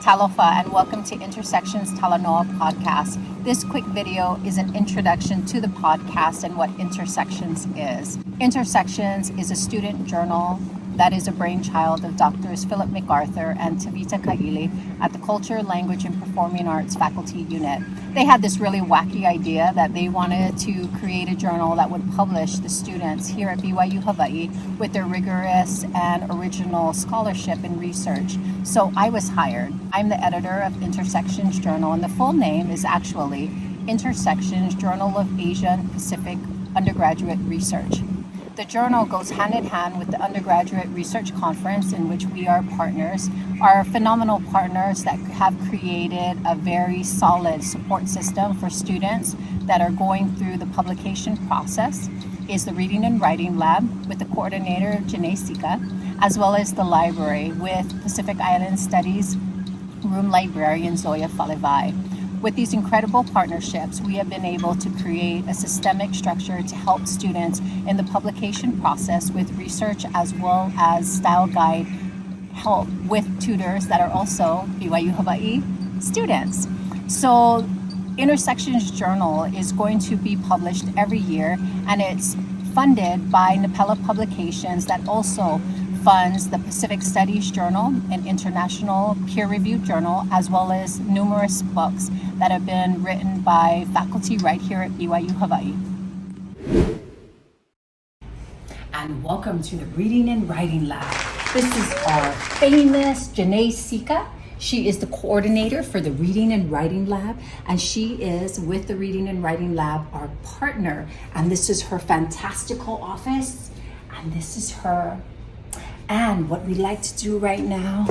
Talofa, and welcome to Intersections Talanoa Podcast. This quick video is an introduction to the podcast and what Intersections is. Intersections is a student journal that is a brainchild of Drs. Philip MacArthur and Tavita Kaili at the Culture, Language, and Performing Arts Faculty Unit. They had this really wacky idea that they wanted to create a journal that would publish the students here at BYU Hawaii with their rigorous and original scholarship and research. So I was hired. I'm the editor of Intersections Journal, and the full name is actually Intersections Journal of Asian Pacific Undergraduate Research. The journal goes hand in hand with the undergraduate research conference in which we are partners. Our phenomenal partners that have created a very solid support system for students that are going through the publication process is the Reading and Writing Lab with the coordinator, Janae Sika, as well as the library with Pacific Island Studies room librarian, Zoya Falevai. With these incredible partnerships, we have been able to create a systemic structure to help students in the publication process with research as well as style guide help with tutors that are also BYU Hawaii students. So Intersections Journal is going to be published every year, and it's funded by Napella Publications that also funds the Pacific Studies Journal, an international peer-reviewed journal, as well as numerous books that have been written by faculty right here at BYU Hawaii. And welcome to the Reading and Writing Lab. This is our famous Janae Sika. She is the coordinator for the Reading and Writing Lab, and she is with the Reading and Writing Lab, our partner. And this is her fantastical office, and this is her. And what we like to do right now.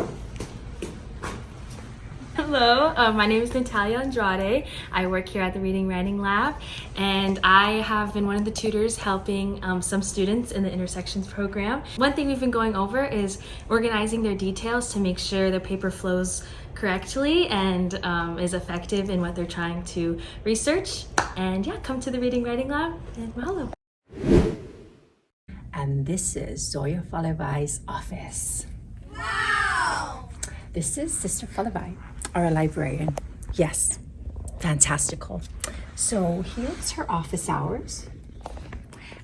Hello, my name is Natalia Andrade. I work here at the Reading Writing Lab, and I have been one of the tutors helping some students in the Intersections program. One thing we've been going over is organizing their details to make sure their paper flows correctly and is effective in what they're trying to research. And yeah, come to the Reading Writing Lab and mahalo. And this is Zoya Falevai's office. Wow! This is Sister Falevai, our librarian. Yes, fantastical. So here's her office hours.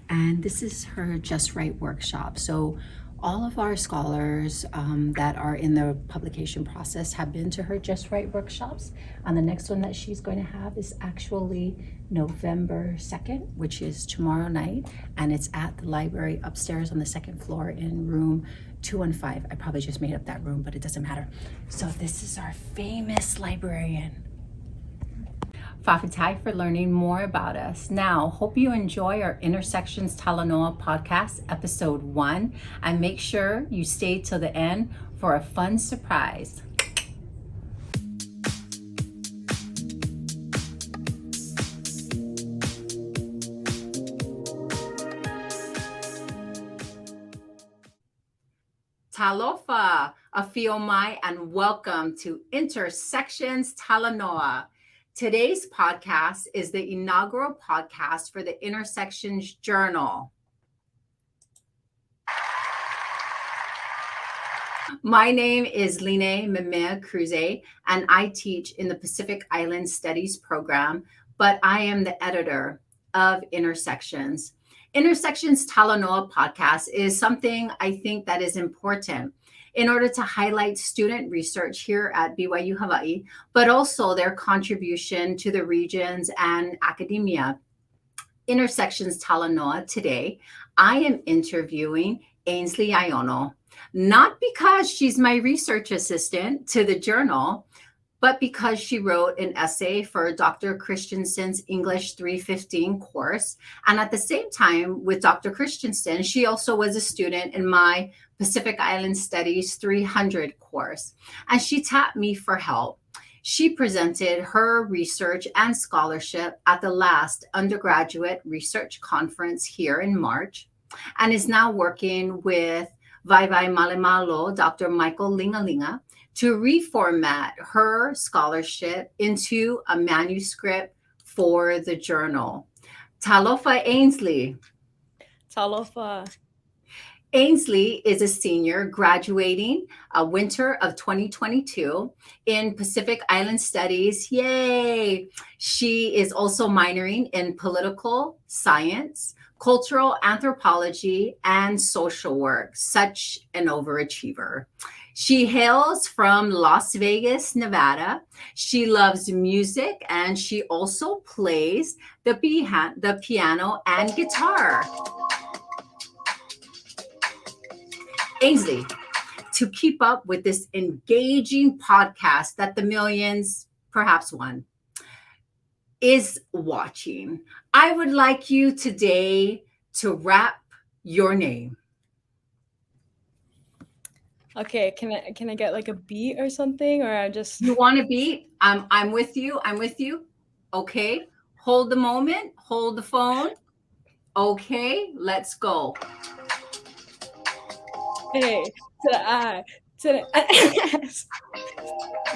And this is her Just Right workshop. So all of our scholars that are in the publication process have been to her Just Right workshops. And the next one that she's going to have is actually November 2nd, which is tomorrow night. And it's at the library upstairs on the second floor in room 215. I probably just made up that room, but it doesn't matter. So this is our famous librarian. Fafitai for learning more about us. Now, hope you enjoy our Intersections Talanoa Podcast, episode 1, and make sure you stay till the end for a fun surprise. Talofa, afiomai, and welcome to Intersections Talanoa. Today's podcast is the inaugural podcast for the Intersections Journal. My name is Ainsley Memea Kruse, and I teach in the Pacific Island Studies program, but I am the editor of Intersections. Intersections Talanoa Podcast is something I think that is important in order to highlight student research here at BYU Hawaii, but also their contribution to the regions and academia. Intersections Talanoa today, I am interviewing Ainsley Aiono, not because she's my research assistant to the journal, but because she wrote an essay for Dr. Christensen's English 315 course. And at the same time with Dr. Christensen, she also was a student in my Pacific Island Studies 300 course. And she tapped me for help. She presented her research and scholarship at the last undergraduate research conference here in March, and is now working with Vaivai Malemalo, Dr. Michael Lingalinga, to reformat her scholarship into a manuscript for the journal. Talofa Ainsley. Talofa. Ainsley is a senior graduating winter of 2022 in Pacific Island Studies. Yay! She is also minoring in political science, cultural anthropology, and social work. Such an overachiever. She hails from Las Vegas, Nevada. She loves music and she also plays the piano and guitar. Ainsley, to keep up with this engaging podcast that the millions, perhaps one, is watching, I would like you today to rap your name. Okay, can I get like a beat or something, or I just You want a beat? I'm with you. I'm with you. Okay. Hold the moment. Hold the phone. Okay, let's go. A to the I to the S.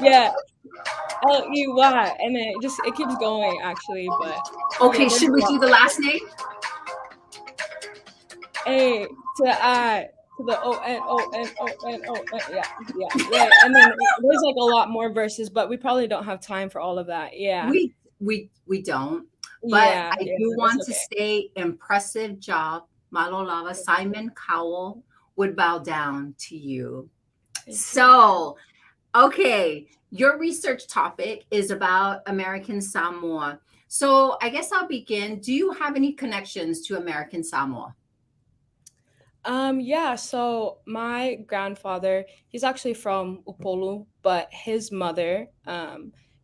Yeah, Ley, and then it keeps going actually, but Okay, yeah, should we do the last name? A to the I to the O-N. Yeah. And then there's like a lot more verses, but we probably don't have time for all of that. Yeah. We don't. But Yeah, I yeah, do that's want to okay. say impressive job. Malolava Simon Cowell would bow down to you. So, okay, your research topic is about American Samoa. So I guess I'll begin. Do you have any connections to American Samoa? Yeah, so my grandfather, he's actually from Upolu, but his mother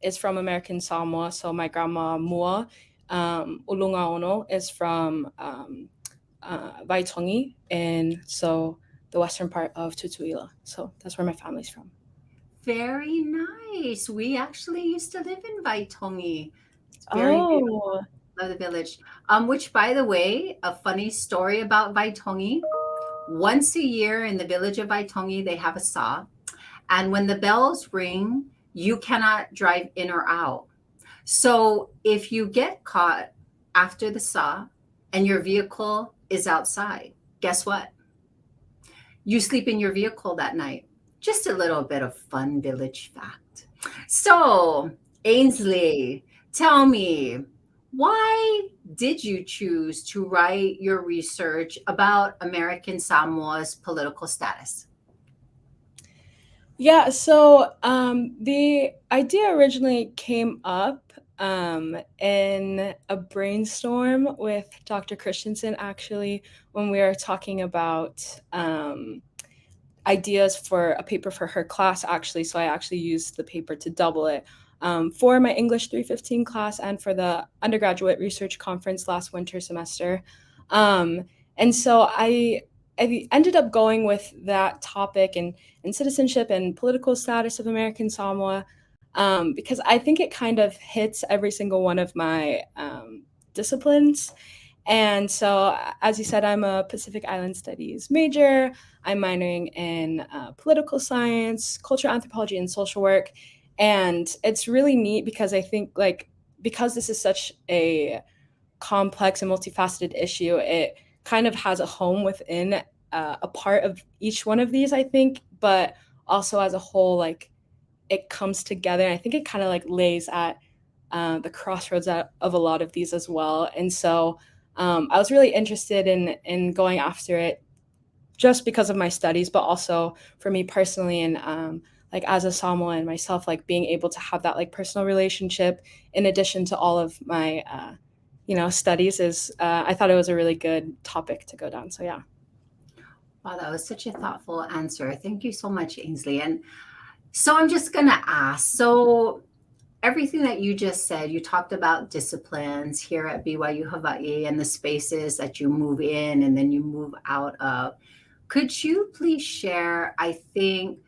is from American Samoa. So my grandma Mua Ulungaono is from Waitongi, and so the western part of Tutuila. So that's where my family's from. Very nice. We actually used to live in Waitongi. It's very beautiful. Oh, Love the village. Which, by the way, a funny story about Waitongi. Once a year in the village of Waitongi, they have a saw. And when the bells ring, you cannot drive in or out. So if you get caught after the saw and your vehicle is outside, guess what? You sleep in your vehicle that night. Just a little bit of fun village fact. So, Ainsley, tell me, why did you choose to write your research about American Samoa's political status? yeah. So the idea originally came up in a brainstorm with Dr. Christensen, actually, when we were talking about ideas for a paper for her class, actually. So I actually used the paper to double it for my English 315 class and for the undergraduate research conference last winter semester. And so I ended up going with that topic and citizenship and political status of American Samoa because I think it kind of hits every single one of my disciplines. And so, as you said, I'm a Pacific Island Studies major. I'm minoring in political science, cultural anthropology, and social work. And it's really neat because I think, like, because this is such a complex and multifaceted issue, it kind of has a home within a part of each one of these, I think, but also as a whole, like, it comes together. And I think it kind of like lays at the crossroads of a lot of these as well. And so, I was really interested in going after it just because of my studies, but also for me personally, and like as a Samoan myself, like being able to have that like personal relationship in addition to all of my studies is I thought it was a really good topic to go down. So yeah. Wow, that was such a thoughtful answer. Thank you so much, Ainsley. And so I'm just gonna ask. So everything that you just said, you talked about disciplines here at BYU Hawaii and the spaces that you move in and then you move out of. Could you please share, I think,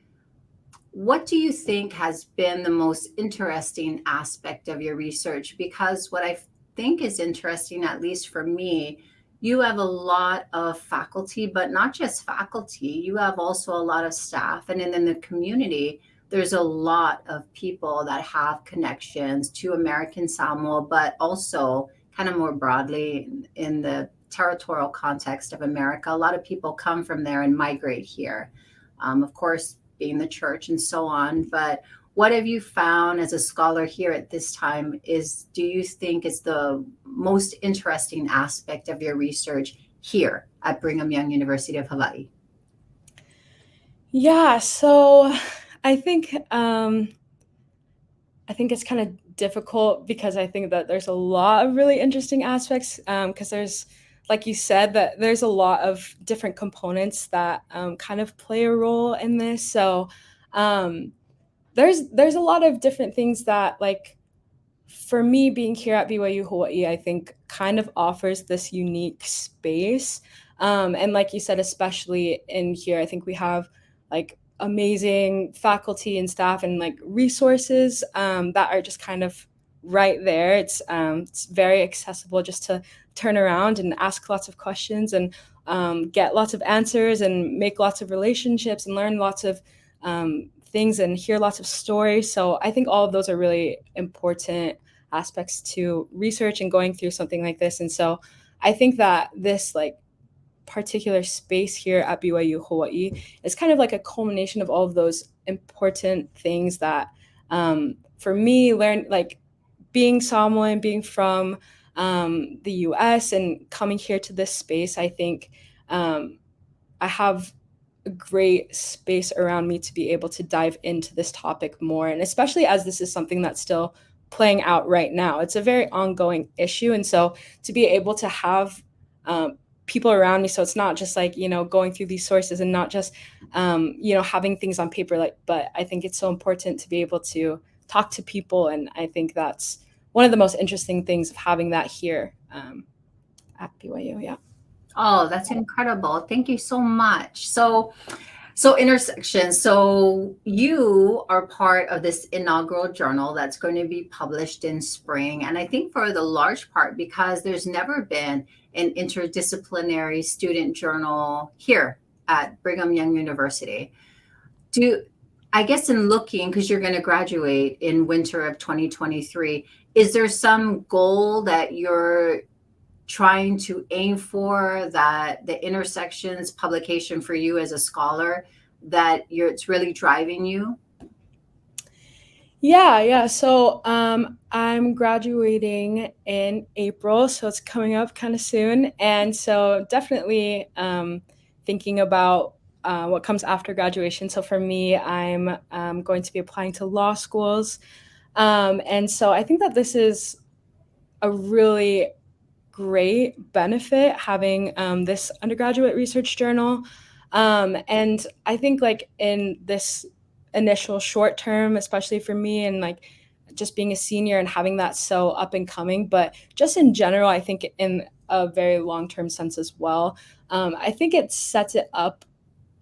what do you think has been the most interesting aspect of your research? Because what I think is interesting, at least for me, you have a lot of faculty, but not just faculty, you have also a lot of staff. And then in the community, there's a lot of people that have connections to American Samoa, but also kind of more broadly in the territorial context of America. A lot of people come from there and migrate here, of course, being the church and so on. But what have you found as a scholar here at this time do you think is the most interesting aspect of your research here at Brigham Young University of Hawaii? Yeah, so I think it's kind of difficult because I think that there's a lot of really interesting aspects, because there's, like you said, that there's a lot of different components that kind of play a role in this. So there's a lot of different things that, like, for me being here at BYU Hawaii, I think kind of offers this unique space. And like you said, especially in here, I think we have like amazing faculty and staff and like resources that are just kind of right there. It's very accessible just to turn around and ask lots of questions and get lots of answers and make lots of relationships and learn lots of things and hear lots of stories. So I think all of those are really important aspects to research and going through something like this. And so I think that this like particular space here at BYU Hawaii is kind of like a culmination of all of those important things that for me, like being Samoan, being from the US and coming here to this space, I think I have a great space around me to be able to dive into this topic more. And especially as this is something that's still playing out right now. It's a very ongoing issue. And so to be able to have people around me, so it's not just like, going through these sources and not just, having things on paper, but I think it's so important to be able to talk to people. And I think that's one of the most interesting things of having that here at BYU. Yeah. Oh, that's incredible. Thank you so much. So Intersections. So you are part of this inaugural journal that's going to be published in spring. And I think for the large part, because there's never been an interdisciplinary student journal here at Brigham Young University. I guess in looking, because you're going to graduate in winter of 2023, is there some goal that you're trying to aim for, that the Intersections publication for you as a scholar, that it's really driving you? Yeah. So I'm graduating in April, so it's coming up kind of soon. And so definitely thinking about what comes after graduation. So for me, I'm going to be applying to law schools. And so I think that this is a really great benefit having this undergraduate research journal. And I think like in this initial short term, especially for me, and like just being a senior and having that so up and coming, but just in general, I think in a very long-term sense as well, I think it sets it up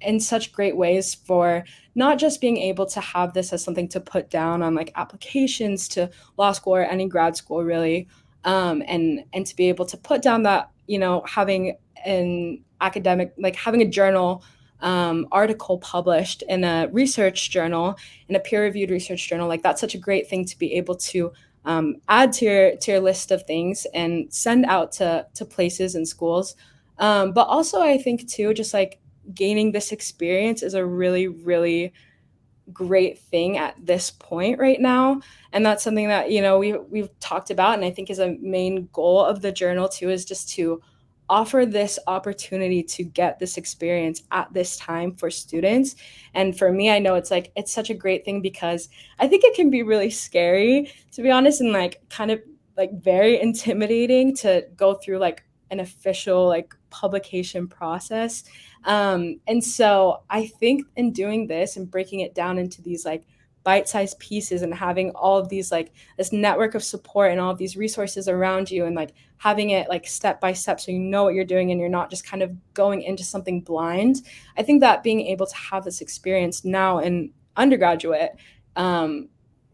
in such great ways for not just being able to have this as something to put down on like applications to law school or any grad school really, and to be able to put down that, having an academic, like having a journal article published in a research journal, in a peer-reviewed research journal, like that's such a great thing to be able to add to your list of things and send out to places and schools. But also I think too, just like gaining this experience is a really, really great thing at this point right now. And that's something that, we've talked about, and I think is a main goal of the journal too, is just to offer this opportunity to get this experience at this time for students. And for me, I know it's such a great thing because I think it can be really scary, to be honest, and like kind of like very intimidating to go through like an official like publication process. And so I think in doing this and breaking it down into these like bite-sized pieces and having all of these like this network of support and all of these resources around you, and like having it like step by step so you know what you're doing and you're not just kind of going into something blind. I think that being able to have this experience now in undergraduate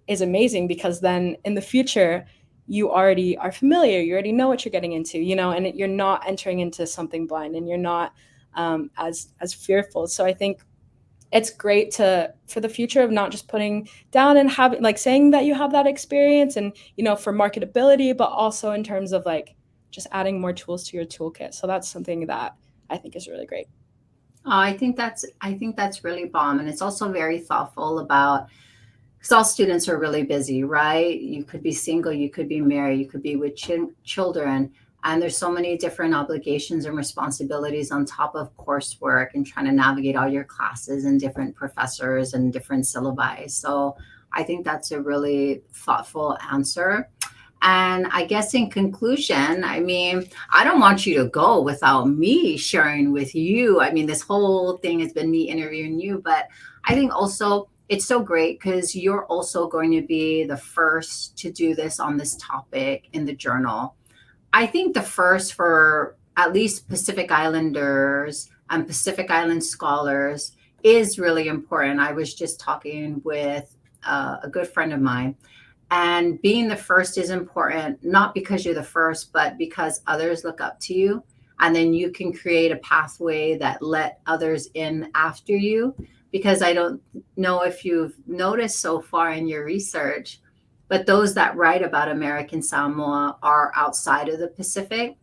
is amazing, because then in the future you already are familiar, you already know what you're getting into, and you're not entering into something blind, and you're not as fearful. So I think it's great for the future of not just putting down and having like saying that you have that experience and, for marketability, but also in terms of like just adding more tools to your toolkit. So that's something that I think is really great. I think that's really bomb. And it's also very thoughtful about, because all students are really busy, right? You could be single, you could be married, you could be with children. And there's so many different obligations and responsibilities on top of coursework and trying to navigate all your classes and different professors and different syllabi. So I think that's a really thoughtful answer. And I guess in conclusion, I mean, I don't want you to go without me sharing with you. I mean, this whole thing has been me interviewing you, but I think also it's so great because you're also going to be the first to do this on this topic in the journal. I think the first for at least Pacific Islanders and Pacific Island scholars is really important. I was just talking with a good friend of mine. And being the first is important, not because you're the first, but because others look up to you. And then you can create a pathway that let others in after you. Because I don't know if you've noticed so far in your research, but those that write about American Samoa are outside of the Pacific.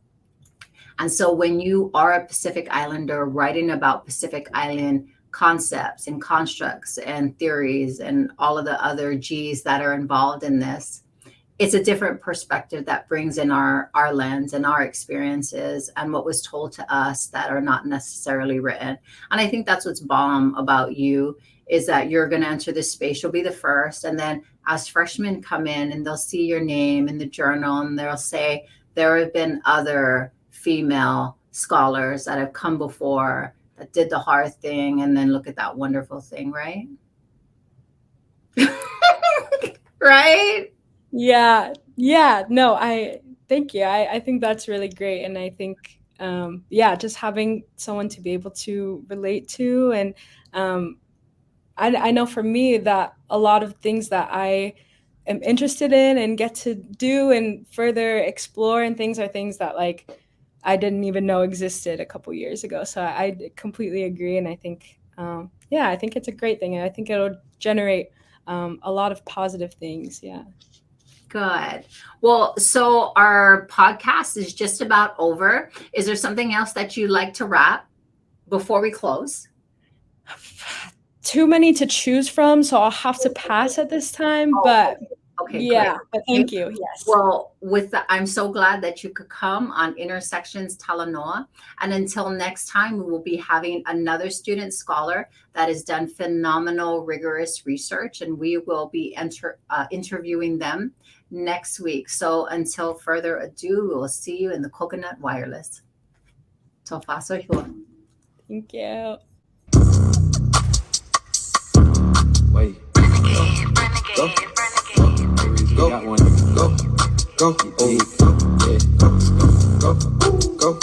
And so when you are a Pacific Islander writing about Pacific Island concepts and constructs and theories and all of the other G's that are involved in this, it's a different perspective that brings in our lens and our experiences and what was told to us that are not necessarily written. And I think that's what's bomb about you, is that you're going to enter this space. You'll be the first. And then as freshmen come in and they'll see your name in the journal and they'll say, there have been other female scholars that have come before that did the hard thing, and then look at that wonderful thing, right? Right? Yeah. No, thank you. I think that's really great. And I think, just having someone to be able to relate to. And I know for me that a lot of things that I am interested in and get to do and further explore and things are things that like I didn't even know existed a couple years ago. So I completely agree. And I think, I think it's a great thing. And I think it'll generate a lot of positive things. Yeah. Good. Well, so our podcast is just about over. Is there something else that you'd like to wrap before we close? Too many to choose from, so I'll have to pass at this time. But okay, yeah, great. but thank you. Yes. Well, I'm so glad that you could come on Intersections Talanoa. And until next time, we will be having another student scholar that has done phenomenal, rigorous research, and we will be interviewing them next week. So until further ado, we will see you in the Coconut Wireless. Tofa so hua. Thank you. Wait. Go. Got one. Go. Yeah. Go.